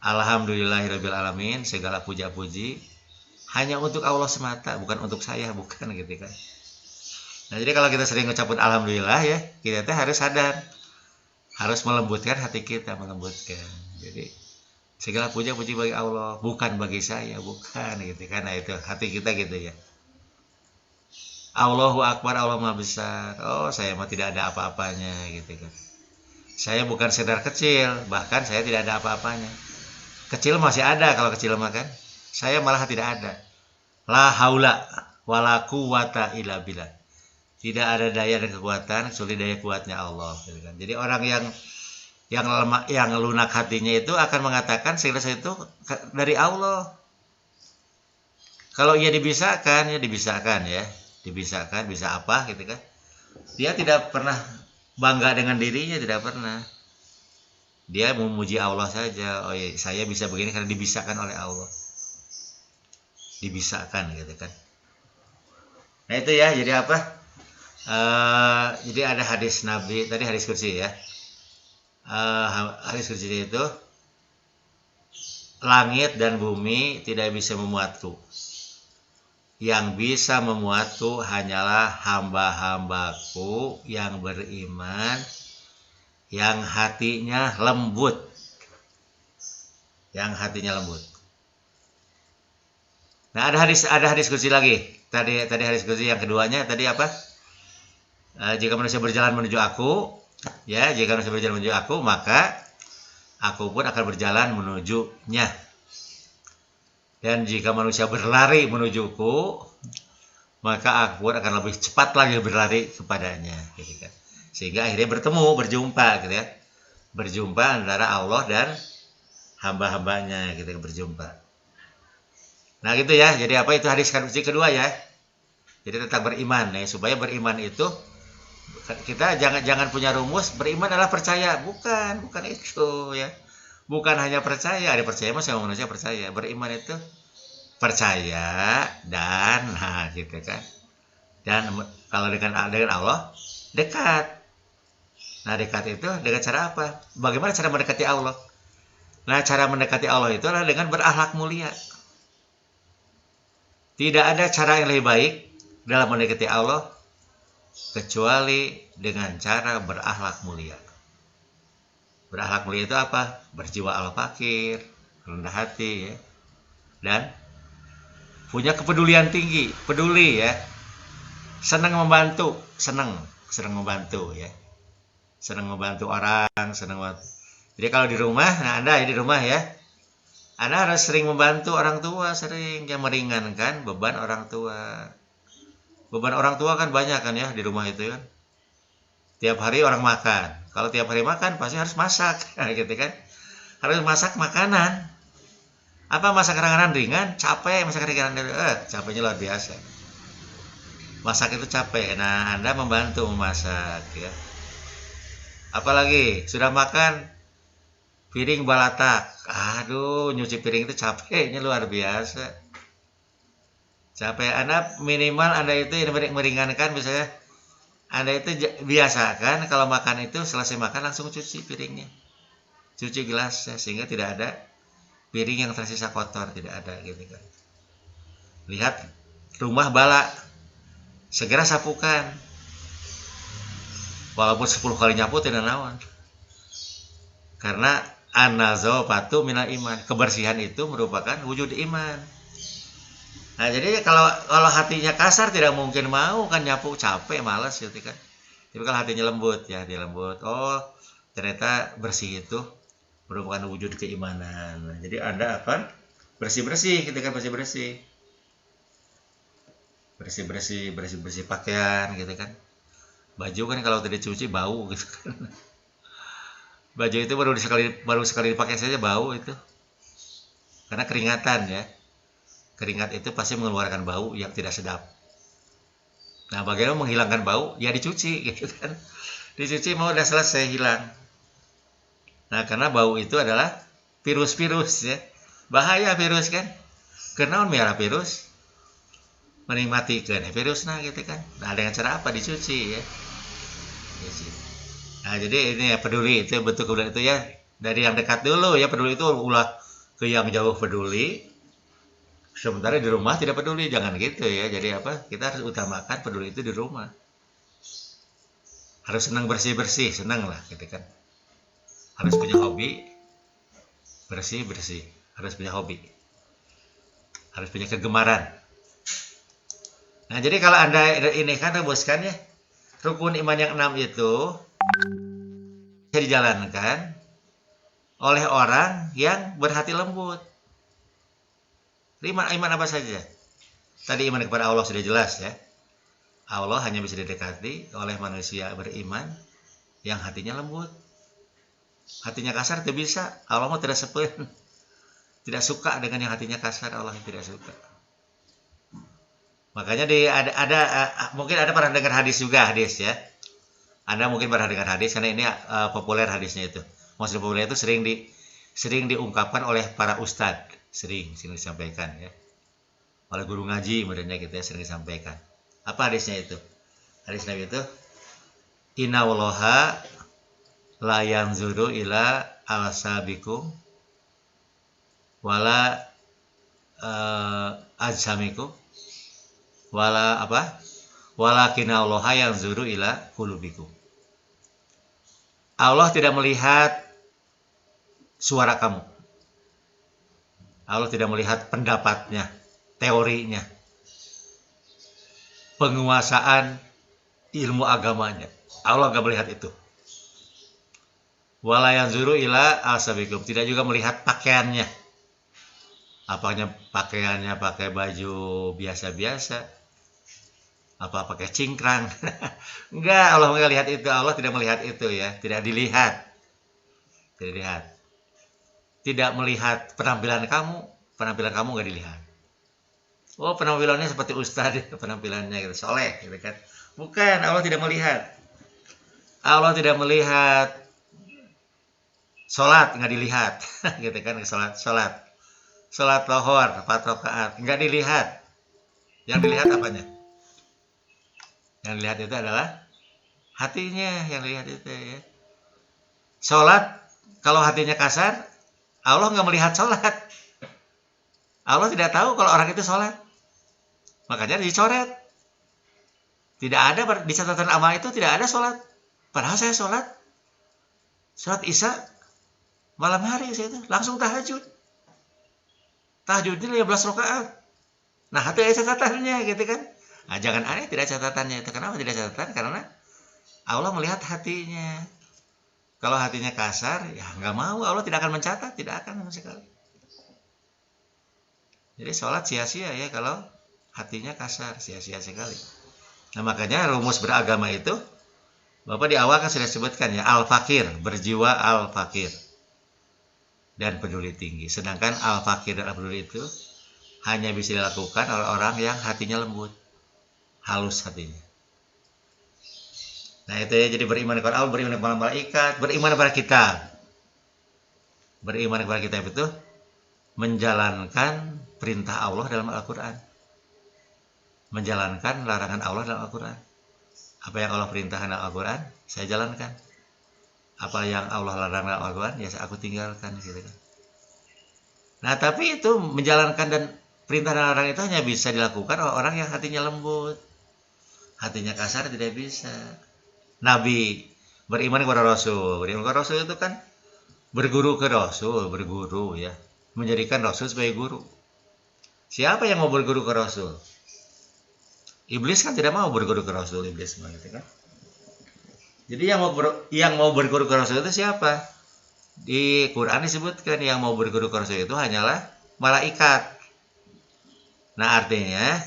Alhamdulillahirabbil alamin, segala puja-puji hanya untuk Allah semata, bukan untuk saya, bukan gitu kan. Nah, jadi kalau kita sering ngucapin alhamdulillah ya, kita harus sadar, harus melembutkan hati kita, melembutkan. Jadi segala puja-puji bagi Allah, bukan bagi saya, bukan gitu kan. Nah, itu hati kita gitu ya. Allahu Akbar, Allah Maha Besar. Oh, saya mah tidak ada apa-apanya gitu kan. Saya bukan sekedar kecil, bahkan saya tidak ada apa-apanya. Kecil masih ada, kalau kecil mah kan. Saya malah tidak ada. La haula wala quwata illa billah. Tidak ada daya dan kekuatan kecuali daya kuatnya Allah. Jadi orang yang lemah, yang lunak hatinya itu akan mengatakan segala sesuatu dari Allah. Kalau ia dibisakan ya, dibisakan bisa apa gitu kan. Dia tidak pernah bangga dengan dirinya, tidak pernah. Dia memuji Allah saja. Oh iya, saya bisa begini karena dibisakan oleh Allah. Dibisakan gitu kan. Nah, itu ya, jadi apa? Jadi ada hadis Nabi, tadi hadis kursi ya. Hadis kursi itu, langit dan bumi tidak bisa memuatku. Yang bisa memuatku hanyalah hamba-hambaku yang beriman, yang hatinya lembut. Yang hatinya lembut. Nah, ada hadis kursi lagi. Tadi hadis kursi yang keduanya tadi apa? Jika manusia berjalan menuju aku, ya, jika manusia berjalan menuju aku, maka aku pun akan berjalan menujunya. Dan jika manusia berlari menujuku, maka aku akan lebih cepat lagi berlari kepadanya, gitu kan. Sehingga akhirnya berjumpa, gitu ya. Berjumpa antara Allah dan hamba-hambanya, gitu, berjumpa. Nah, gitu ya. Jadi apa itu hadis kunci kedua ya. Jadi tentang beriman ya, supaya beriman itu kita jangan punya rumus beriman adalah percaya, bukan itu ya. Bukan hanya percaya, ada percaya mah semua manusia percaya. Beriman itu percaya dan gitu kan. Dan kalau dengan Allah dekat. Nah, dekat itu dengan cara apa? Bagaimana cara mendekati Allah? Nah, cara mendekati Allah itu adalah dengan berakhlak mulia. Tidak ada cara yang lebih baik dalam mendekati Allah kecuali dengan cara berakhlak mulia. Berakhlak mulia itu apa? Berjiwa al-fakir, rendah hati ya. Dan punya kepedulian tinggi, peduli ya. Senang membantu ya. Senang membantu orang, Jadi kalau di rumah, nah Anda di rumah ya. Anda harus sering membantu orang tua, sering yang meringankan beban orang tua. Beban orang tua kan banyak kan ya di rumah itu kan. Tiap hari orang makan. Kalau tiap hari makan pasti harus masak, gitu kan. Harus masak makanan. Apa masak makanan ringan? Capek masak makanan capeknya luar biasa. Masak itu capek. Nah, Anda membantu memasak ya. Apalagi sudah makan piring balatak. Aduh, nyuci piring itu capeknya luar biasa. Capek. Minimal Anda itu yang meringankan misalnya Anda itu biasakan kalau makan itu selesai makan langsung cuci piringnya. Cuci gelasnya sehingga tidak ada piring yang tersisa kotor, tidak ada gitu kan. Lihat rumah bala, segera sapukan. Walaupun 10 kali nyapu tidak naon. Karena an-nazafatu minal iman. Kebersihan itu merupakan wujud iman. Nah, jadi kalau hatinya kasar tidak mungkin mau kan nyapu, capek, malas gitu kan. Tapi kalau hatinya lembut ya, dia lembut. Oh, ternyata bersih itu merupakan wujud keimanan. Nah, jadi Anda akan bersih-bersih, gitu kan, bersih-bersih pakaian gitu kan. Baju kan kalau tidak dicuci bau gitu kan. Baju itu baru sekali dipakai saja bau itu. Karena keringatan ya. Keringat itu pasti mengeluarkan bau yang tidak sedap. Nah, bagaimana menghilangkan bau? Ya dicuci gitu kan. Dicuci mau udah selesai hilang. Nah, karena bau itu adalah virus-virus ya. Bahaya virus kan. Kenapa merah virus? Menikmatikan virus nah gitu kan. Nah, dengan cara apa? Dicuci ya. Nah, jadi ini ya peduli itu bentuk kepedulian itu ya dari yang dekat dulu ya, peduli itu ulah ke yang jauh peduli. Sementara di rumah tidak peduli, jangan gitu ya. Jadi apa? Kita harus utamakan peduli itu di rumah. Harus senang bersih-bersih, senang lah gitu kan. Harus punya hobi bersih-bersih, harus punya hobi. Harus punya kegemaran. Nah, jadi kalau Anda ini kan rumuskan ya. Rukun iman yang 6 itu bisa dijalankan oleh orang yang berhati lembut. Iman apa saja? Tadi iman kepada Allah sudah jelas ya. Allah hanya bisa didekati oleh manusia beriman yang hatinya lembut. Hatinya kasar tidak bisa. Allah mau tidak sepen. Tidak suka dengan yang hatinya kasar, Allah tidak suka. Makanya mungkin ada pernah dengar hadis ya. Anda mungkin pernah dengar hadis karena ini populer hadisnya itu. Maksudnya populer itu sering diungkapkan oleh para ustadz, sering disampaikan ya. Oleh guru ngaji modelnya kita sering disampaikan. Apa hadisnya itu? Hadis Nabi itu inna wallaha la yanzuru ila al-sabikum wala ajsamikum wala apa? Walakinna allaha yanzuru ila qulubikum. Allah tidak melihat suara kamu. Allah tidak melihat pendapatnya, teorinya, penguasaan ilmu agamanya. Allah nggak melihat itu. Wala yanzuru ila asabikum, tidak juga melihat pakaiannya. Apanya pakaiannya pakai baju biasa-biasa, apa pakai cingkrang. Enggak, Allah nggak lihat itu. Allah tidak melihat itu ya, tidak dilihat. Tidak dilihat. Tidak melihat penampilan kamu nggak dilihat. Oh, penampilannya seperti ustadz, penampilannya gitu, soleh gitu kan. Bukan, Allah tidak melihat. Allah tidak melihat. Sholat nggak dilihat. Gitu kan, sholat lohor 4 rakaat nggak dilihat. Yang dilihat apanya? Yang dilihat itu adalah hatinya, yang dilihat itu ya. Sholat, kalau hatinya kasar, Allah nggak melihat sholat. Allah tidak tahu kalau orang itu sholat. Makanya dicoret. Tidak ada di catatan amal itu, tidak ada sholat. Padahal saya sholat Isya malam hari saya itu langsung tahajud. Tahajudnya 15 rakaat. Nah, itu ada catatannya gitu kan. Nah, jangan aneh tidak catatannya itu. Kenapa tidak catatan? Karena Allah melihat hatinya. Kalau hatinya kasar, ya nggak mau, Allah tidak akan mencatat, tidak akan sama sekali. Jadi sholat sia-sia ya kalau hatinya kasar, sia-sia sekali. Nah, makanya rumus beragama itu, Bapak di awal kan sudah sebutkan ya, al-fakir, berjiwa al-fakir dan peduli tinggi. Sedangkan al-fakir dan al-peduli itu hanya bisa dilakukan oleh orang yang hatinya lembut, halus hatinya. Nah itu ya, jadi beriman kepada Allah, beriman kepada malaikat, beriman kepada kitab. Beriman kepada kitab itu menjalankan perintah Allah dalam Al-Quran. Menjalankan larangan Allah dalam Al-Quran. Apa yang Allah perintahkan dalam Al-Quran, saya jalankan. Apa yang Allah larang dalam Al-Quran, ya aku tinggalkan gitu kan. Nah tapi itu menjalankan dan perintah dan larangan itu hanya bisa dilakukan oleh orang yang hatinya lembut. Hatinya kasar tidak bisa. Nabi beriman kepada Rasul. Beriman kepada Rasul itu kan berguru ke Rasul, berguru ya. Menjadikan Rasul sebagai guru. Siapa yang mau berguru ke Rasul? Iblis kan tidak mau berguru ke Rasul, iblis gitu kan. Jadi yang mau berguru ke Rasul itu siapa? Di Quran disebutkan yang mau berguru ke Rasul itu hanyalah malaikat. Nah, artinya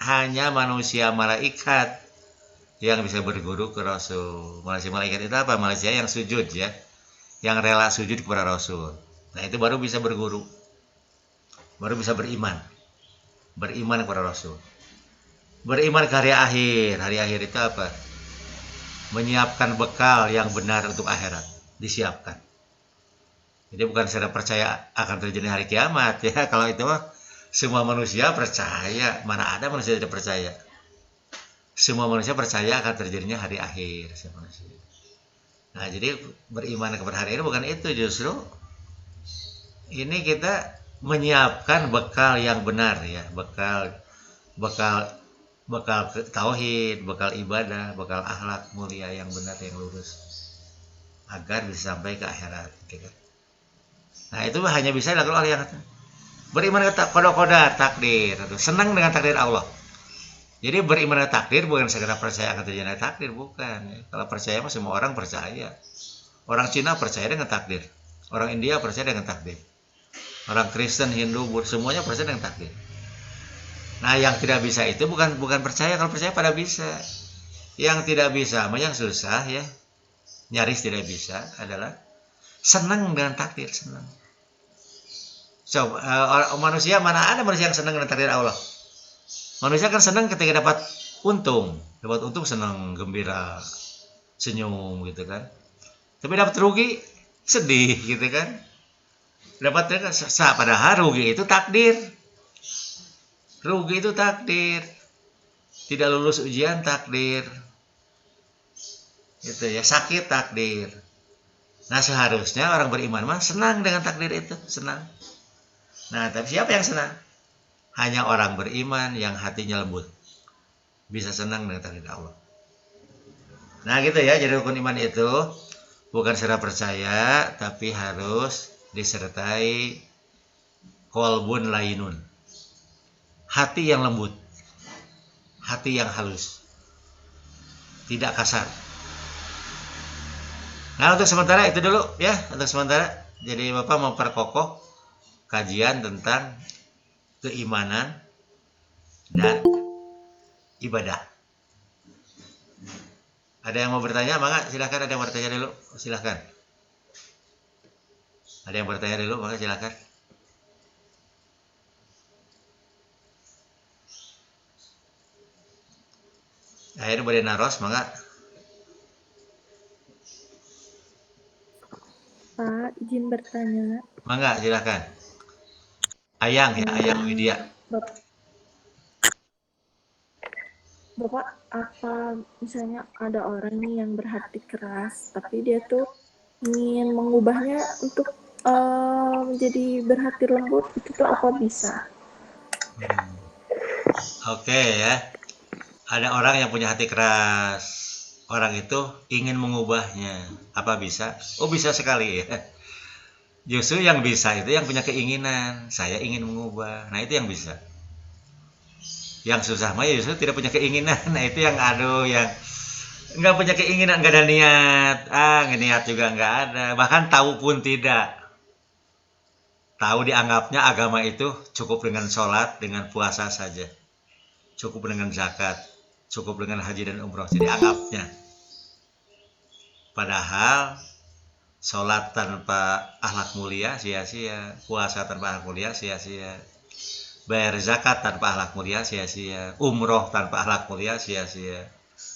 hanya manusia malaikat yang bisa berguru ke Rasul. Manusia malaikat itu apa? Manusia yang sujud ya. Yang rela sujud kepada Rasul. Nah, itu baru bisa berguru. Baru bisa beriman. Beriman kepada Rasul. Beriman ke hari akhir. Hari akhir itu apa? Menyiapkan bekal yang benar untuk akhirat. Disiapkan. Jadi bukan sekedar percaya akan terjadi hari kiamat ya. Kalau itu semua manusia percaya. Mana ada manusia tidak percaya? Semua manusia percaya akan terjadinya hari akhir. Nah, jadi beriman kepada hari akhir bukan itu, justru ini kita menyiapkan bekal yang benar ya, bekal tauhid, bekal ibadah, bekal akhlak mulia yang benar, yang lurus, agar bisa sampai ke akhirat gitu. Nah, itu hanya bisa dilakukan oleh yang beriman kepada takdir, senang dengan takdir Allah. Jadi beriman dengan takdir bukan sekedar percaya akan terjadi takdir, bukan. Kalau percaya semua orang percaya. Orang Cina percaya dengan takdir, orang India percaya dengan takdir. Orang Kristen, Hindu, Buddha, semuanya percaya dengan takdir. Nah, yang tidak bisa itu bukan percaya. Kalau percaya pada bisa. Yang tidak bisa, yang susah ya, nyaris tidak bisa adalah senang dengan takdir, senang. Manusia, mana ada manusia yang senang dengan takdir Allah? Manusia kan senang ketika dapat untung senang, gembira, senyum gitu kan. Tapi dapat rugi, sedih gitu kan. Dapat padahal rugi itu takdir. Rugi itu takdir. Tidak lulus ujian takdir. Gitu ya, sakit takdir. Nah, seharusnya orang beriman mah senang dengan takdir itu, senang. Nah, tapi siapa yang senang? Hanya orang beriman yang hatinya lembut. Bisa senang dengan takdir Allah. Nah, gitu ya, jadi rukun iman itu bukan sekedar percaya, tapi harus disertai qalbun lainun, hati yang lembut, hati yang halus, tidak kasar. Nah, untuk sementara itu dulu ya, untuk sementara. Jadi Bapak memperkokoh kajian tentang keimanan dan ibadah. Ada yang mau bertanya? Maka silahkan, ada yang mau bertanya dulu, silahkan. Ada yang bertanya dulu, maka silahkan. Akhirnya boleh naros, maka. Pak, izin bertanya. Mangga, silahkan. Ayang ya, Ayang Widya. Bapak, apa misalnya ada orang nih yang berhati keras, tapi dia tuh ingin mengubahnya untuk menjadi berhati lembut, itu tuh apa bisa? Oke ya. Ada orang yang punya hati keras. Orang itu ingin mengubahnya. Apa bisa? Oh, bisa sekali ya. Justru yang bisa itu yang punya keinginan. Saya ingin mengubah. Nah, itu yang bisa. Yang susah mah justru tidak punya keinginan. Nah, itu yang yang nggak punya keinginan, nggak ada niat. Niat juga nggak ada. Bahkan tahu pun tidak. Tahu dianggapnya agama itu cukup dengan sholat, dengan puasa saja. Cukup dengan zakat, cukup dengan haji dan umroh. Jadi anggapnya. Padahal sholat tanpa akhlak mulia sia-sia, puasa tanpa akhlak mulia sia-sia, bayar zakat tanpa akhlak mulia sia-sia, umroh tanpa akhlak mulia sia-sia,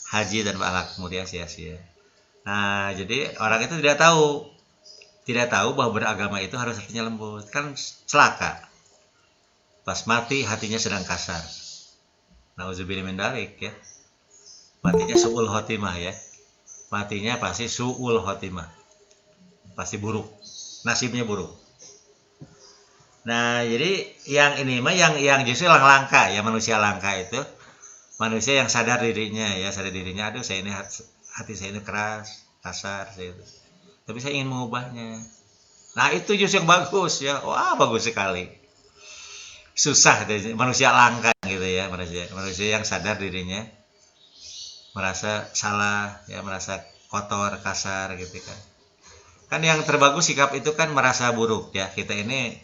haji tanpa akhlak mulia sia-sia. Nah, jadi orang itu tidak tahu bahwa beragama itu harus hatinya lembut. Kan celaka. Pas mati hatinya sedang kasar. Nauzubillah min dzalik ya. Matinya su'ul khotimah ya. Matinya pasti su'ul khotimah. Pasti buruk. Nasibnya buruk. Nah, jadi yang ini mah yang justru langka ya, manusia langka itu. Manusia yang sadar dirinya ya, aduh saya ini hati saya ini keras, kasar saya itu. Tapi saya ingin mengubahnya. Nah, itu justru yang bagus ya. Wah, bagus sekali. Susah manusia langka gitu ya, manusia yang sadar dirinya merasa salah ya, merasa kotor, kasar gitu kan. Kan yang terbagus sikap itu kan merasa buruk ya. Kita ini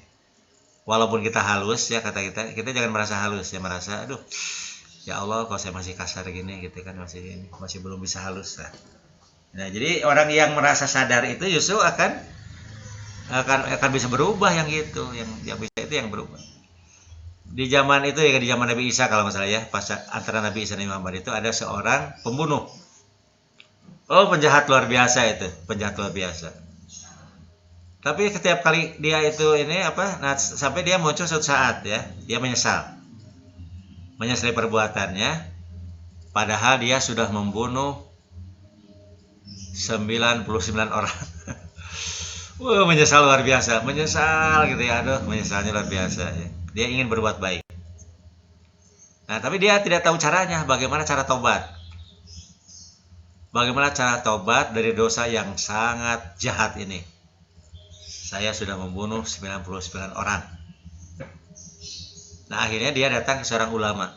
walaupun kita halus ya, kata kita jangan merasa halus ya, merasa aduh ya Allah kalau saya masih kasar gini gitu kan, masih belum bisa halus lah. Nah, jadi orang yang merasa sadar itu justru akan bisa berubah, yang gitu, yang bisa itu yang berubah. Di zaman itu ya, di zaman Nabi Isa kalau nggak salah ya, pas antara Nabi Isa dan Muhammad itu ada seorang pembunuh. Oh, penjahat luar biasa itu, penjahat luar biasa. Tapi setiap kali dia itu nah, sampai dia muncul suatu saat ya, dia menyesali perbuatannya, padahal dia sudah membunuh 99 orang. Wah, menyesal luar biasa, menyesal gitu ya, aduh, menyesalnya luar biasa ya. Dia ingin berbuat baik. Nah, tapi dia tidak tahu caranya, bagaimana cara tobat. Bagaimana cara tobat dari dosa yang sangat jahat ini. Saya sudah membunuh 99 orang. Nah, akhirnya dia datang ke seorang ulama.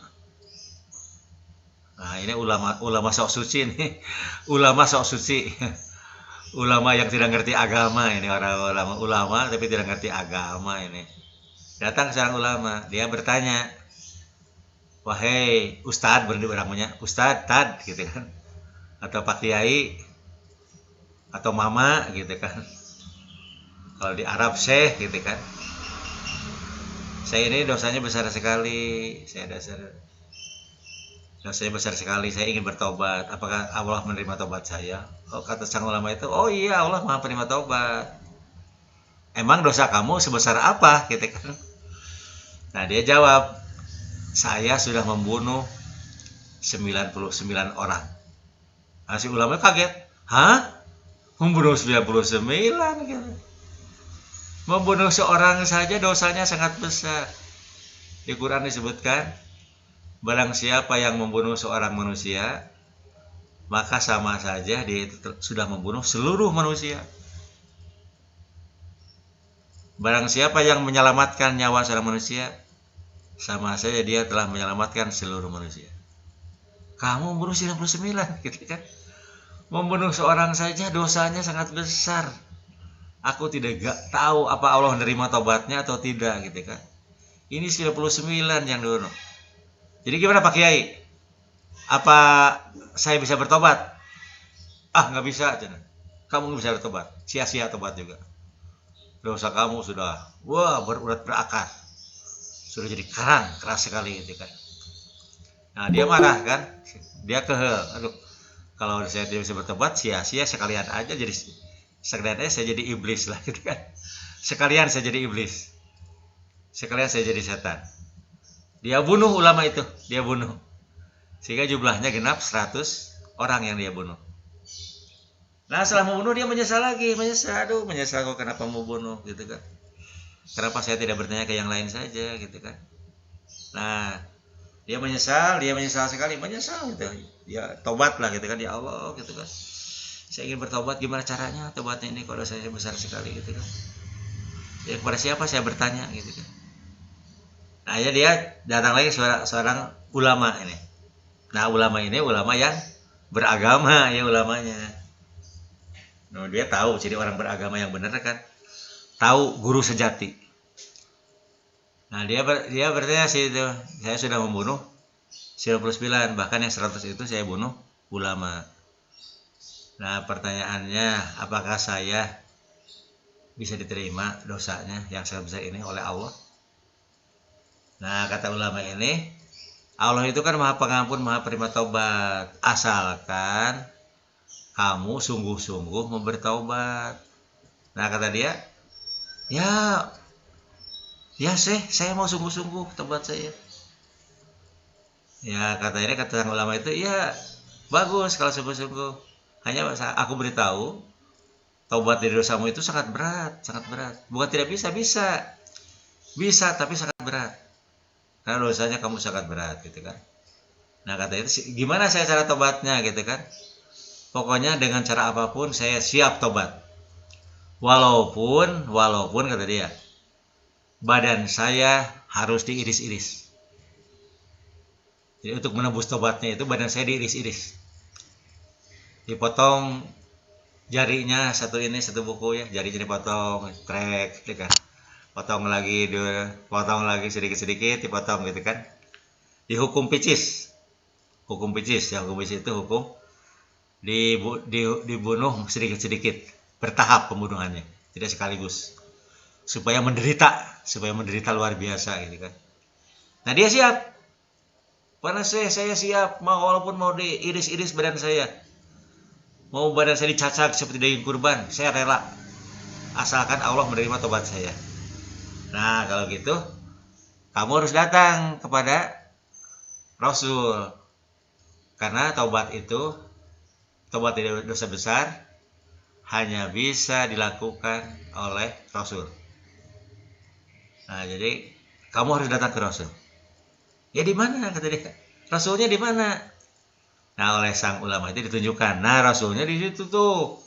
Nah, ini ulama sok suci nih. Ulama sok suci. Ulama yang tidak ngerti agama ini, orang ulama tapi tidak ngerti agama ini. Datang ke seorang ulama, dia bertanya, wahai Ustadz, orangnya Ustadz, Tad gitu kan, atau Pak Kiai, atau Mama gitu kan. Kalau di Arab Syekh gitu kan. Saya ini dosanya besar sekali, dosanya besar sekali, saya ingin bertobat. Apakah Allah menerima tobat saya? Oh, kata sang ulama itu, oh iya, Allah Maha penerima tobat. Emang dosa kamu sebesar apa gitu kan? Nah, dia jawab, saya sudah membunuh 99 orang. Nah, si ulama kaget. Hah? Membunuh 99 gitu. Membunuh seorang saja dosanya sangat besar. Di Quran disebutkan, barang siapa yang membunuh seorang manusia, maka sama saja dia itu sudah membunuh seluruh manusia. Barang siapa yang menyelamatkan nyawa seorang manusia, sama saja dia telah menyelamatkan seluruh manusia. Kamu membunuh 99 gitu kan. Membunuh seorang saja dosanya sangat besar. Aku tidak tahu apa Allah menerima tobatnya atau tidak gitu kan. Ini 99 yang dulu. Jadi gimana Pak Kiai? Apa saya bisa bertobat? Ah, nggak bisa, Cina. Kamu nggak bisa bertobat. Sia-sia tobat juga. Dosa kamu sudah, wah, berurat berakar. Sudah jadi karang, keras sekali gitu kan. Nah, dia marah kan? Dia aduh, kalau saya tidak bisa bertobat, sia-sia sekalian aja jadi sekalian aja saya jadi iblis lah gitu kan. Sekalian saya jadi iblis. Sekalian saya jadi setan. Dia bunuh ulama itu, dia bunuh. Sehingga jumlahnya genap 100 orang yang dia bunuh. Nah, setelah membunuh dia menyesal lagi, menyesal kok kenapa mau bunuh gitu kan. Kenapa saya tidak bertanya ke yang lain saja gitu kan. Nah, dia menyesal sekali, menyesal gitu. Ya tobat lah gitu kan, ya Allah gitu kan. Saya ingin bertobat, gimana caranya tobatnya ini kalau saya besar sekali gitu kan. Ya kepada siapa saya bertanya gitu kan. Nah, ya dia datang lagi seorang ulama ini. Nah, ulama ini ulama yang beragama ya ulamanya. Nah, dia tahu jadi orang beragama yang benar kan. Tahu guru sejati. Nah, dia bertanya sih itu, saya sudah membunuh 99, bahkan yang 100 itu saya bunuh ulama. Nah, pertanyaannya, apakah saya bisa diterima dosanya yang sangat besar ini oleh Allah? Nah, kata ulama ini, Allah itu kan Maha Pengampun, Maha Penerima Taubat, asalkan kamu sungguh-sungguh mau bertaubat. Nah, kata dia, ya saya mau sungguh-sungguh taubat saya. Ya, kata ulama itu, ya bagus kalau sungguh-sungguh. Hanya aku beritahu, taubat dari dosamu itu sangat berat, sangat berat. Bukan tidak bisa, bisa tapi sangat berat. Karena dosanya kamu sangat berat gitu kan. Nah, kata itu, gimana saya cara tobatnya gitu kan? Pokoknya dengan cara apapun saya siap tobat. Walaupun kata dia, badan saya harus diiris-iris. Jadi untuk menembus tobatnya itu badan saya diiris-iris. Dipotong jarinya satu buku ya, jarinya dipotong, trek gitu kan. Potong lagi sedikit-sedikit dipotong gitu kan. Dihukum picis. Hukum picis itu hukum dibunuh sedikit-sedikit, bertahap pembunuhannya, tidak sekaligus, supaya menderita luar biasa gitu kan. Nah, dia siap, karena saya siap, walaupun mau diiris-iris badan saya, mau badan saya dicacak seperti daging kurban, saya rela, asalkan Allah menerima tobat saya. Nah, kalau gitu kamu harus datang kepada Rasul, karena tobat dari dosa besar hanya bisa dilakukan oleh Rasul. Nah, jadi kamu harus datang ke Rasul. Ya di mana kata dia? Rasulnya di mana? Nah, oleh sang ulama itu ditunjukkan. Nah, Rasulnya di situ tuh.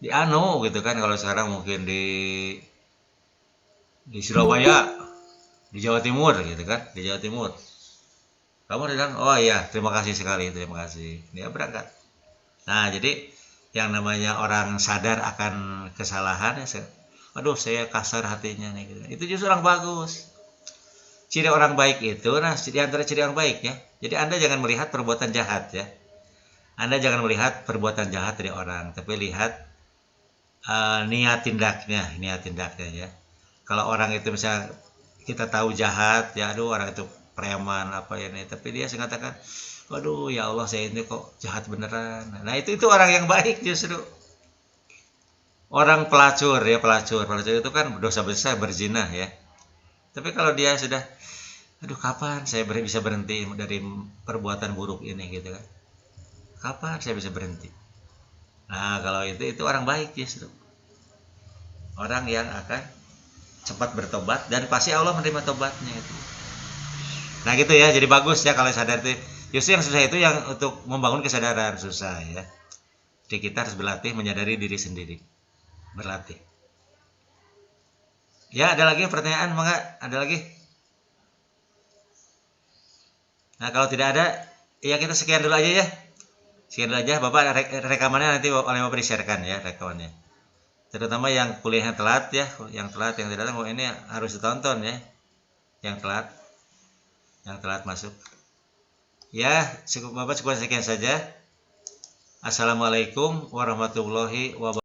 Di gitu kan, kalau sekarang mungkin di Surabaya, di Jawa Timur gitu kan, di Jawa Timur. Kamu bilang, oh iya, terima kasih sekali, terima kasih. Dia berangkat. Nah, jadi yang namanya orang sadar akan kesalahan, aduh saya kasar hatinya nih. Gitu. Itu justru orang bagus. Ciri orang baik itu, di antara ciri orang baik ya. Jadi Anda jangan melihat perbuatan jahat ya. Anda jangan melihat perbuatan jahat dari orang, tapi lihat niat tindaknya ya. Kalau orang itu misalnya kita tahu jahat, ya aduh orang itu preman apa ya nih, tapi dia mengatakan, waduh ya Allah saya ini kok jahat beneran. Nah, itu orang yang baik justru. Orang pelacur itu kan dosa besar, berzina ya. Tapi kalau dia sudah, aduh kapan saya bisa berhenti dari perbuatan buruk ini gitu kan. Kapan saya bisa berhenti? Nah, kalau itu orang baik justru. Orang yang akan cepat bertobat dan pasti Allah menerima tobatnya itu. Nah gitu ya, jadi bagus ya kalau sadar itu. Justru yang susah itu yang untuk membangun kesadaran susah ya. Jadi kita harus berlatih menyadari diri sendiri. Berlatih. Ya, ada lagi pertanyaan? Ada lagi? Nah, kalau tidak ada, ya kita sekian dulu aja ya. Sekian dulu aja, Bapak rekamannya nanti oleh Bapak di-sharekan ya rekamannya. terutama yang kuliahnya telat ya, yang telat yang tidak datang, ini harus ditonton ya, yang telat masuk. Ya, cukup Bapak, cukup sekian saja. Assalamualaikum warahmatullahi wabarakatuh.